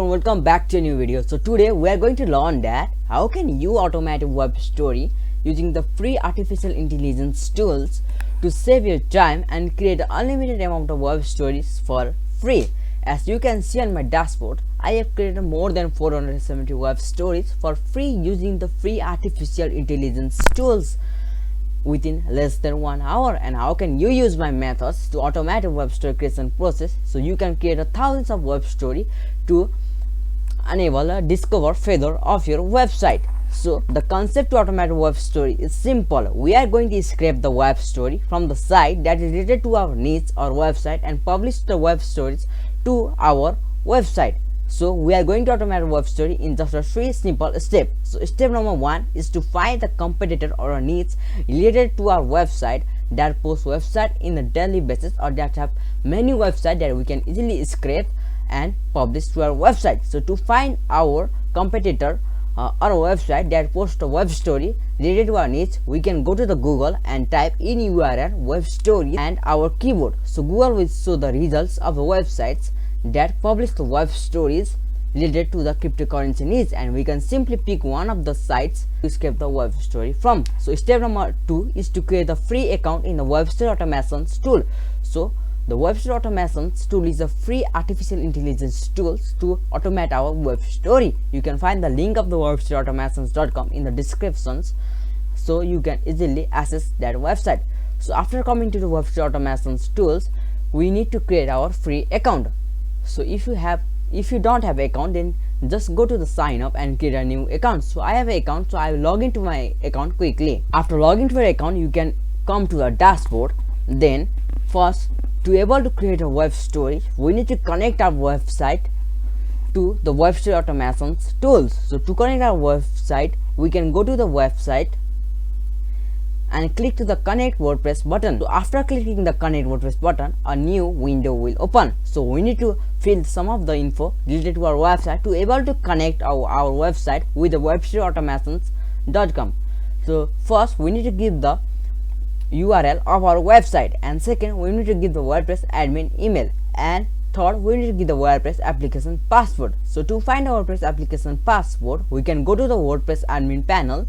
everyone, welcome back to a new video. So today we are going to learn that how can you automate a web story using the free artificial intelligence tools to save your time and create an unlimited amount of web stories for free. As you can see on my dashboard, I have created more than 470 web stories for free using the free artificial intelligence tools within less than 1 hour. And how can you use my methods to automate a web story creation process so you can create thousands of web story to enable a discover further of your website. So the concept to automate a web story is simple. We are going to scrape the web story from the site that is related to our needs or website and publish the web stories to our website. So we are going to automate a web story in just a 3 simple steps. So step number 1 is to find the competitor or a niche related to our website that post website in a daily basis or that have many websites that we can easily scrape and publish to our website. So to find our competitor or website that posts a web story related to our niche, we can go to the Google and type in URL web story and our keyboard. So Google will show the results of the websites that publish the web stories related to the cryptocurrency needs, and we can simply pick one of the sites to scrape the web story from. So step number 2 is to create a free account in the web story automations tool. So the web story automations tool is a free artificial intelligence tools to automate our web story. You can find the link of the webstoryautomations.com in the descriptions so you can easily access that website. So after coming to the web story automations tools, we need to create our free account. So if you don't have account, then just go to the sign up and create a new account. So I have an account, so I will log into my account quickly. After logging to your account, you can come to the dashboard. Then first, to able to create a web story, we need to connect our website to the web story automations tools. So to connect our website, we can go to the website and click to the connect WordPress button. So after clicking the connect WordPress button, a new window will open. So we need to fill some of the info related to our website to able to connect our website with the webstoryautomations.com. So first we need to give the URL of our website, and second we need to give the WordPress admin email, and third we need to give the WordPress application password. So to find our WordPress application password, we can go to the WordPress admin panel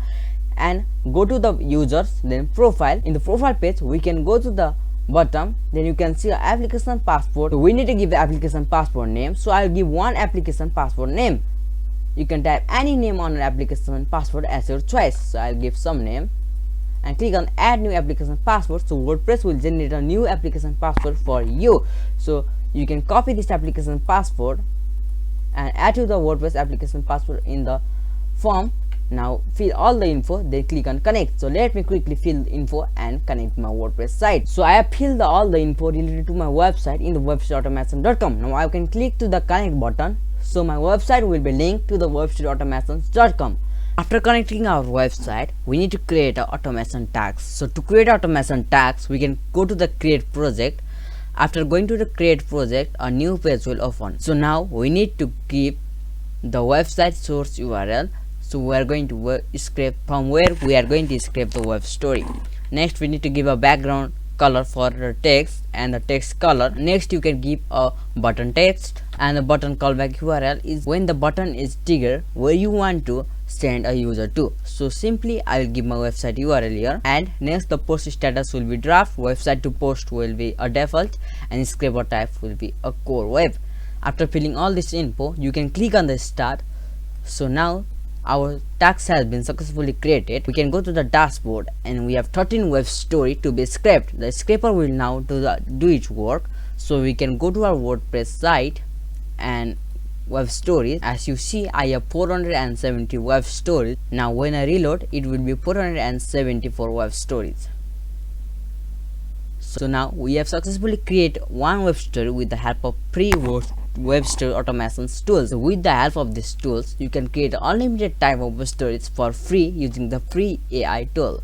and go to the users, then profile. In the profile page, we can go to the bottom, then you can see application password. So we need to give the application password name, so I'll give one application password name. You can type any name on an application password as your choice. So I'll give some name and click on add new application password. So WordPress will generate a new application password for you. So you can copy this application password and add to the WordPress application password in the form. Now fill all the info, then click on connect. So let me quickly fill the info and connect my WordPress site. So I have filled all the info related to my website in the webstoryautomations.com. Now I can click to the connect button, so my website will be linked to the webstoryautomations.com. After connecting our website, we need to create an automation tags. So to create automation tags, we can go to the create project. After going to the create project, a new page will open. So now we need to give the website source URL. So we are going to scrape from where we are going to scrape the web story. Next we need to give a background color for the text and the text color. Next you can give a button text, and the button callback URL is when the button is triggered where you want to send a user to. So simply I will give my website URL here, and next the post status will be draft, website to post will be a default, and scraper type will be a core web. After filling all this info, you can click on the start. So now our tags has been successfully created. We can go to the dashboard and we have 13 web story to be scraped. The scraper will now do its work. So we can go to our WordPress site and web stories. As you see, I have 470 web stories. Now when I reload, it will be 474 web stories. So now we have successfully created one web story with the help of free web story automations tools. So with the help of these tools, you can create unlimited type of web stories for free using the free AI tool.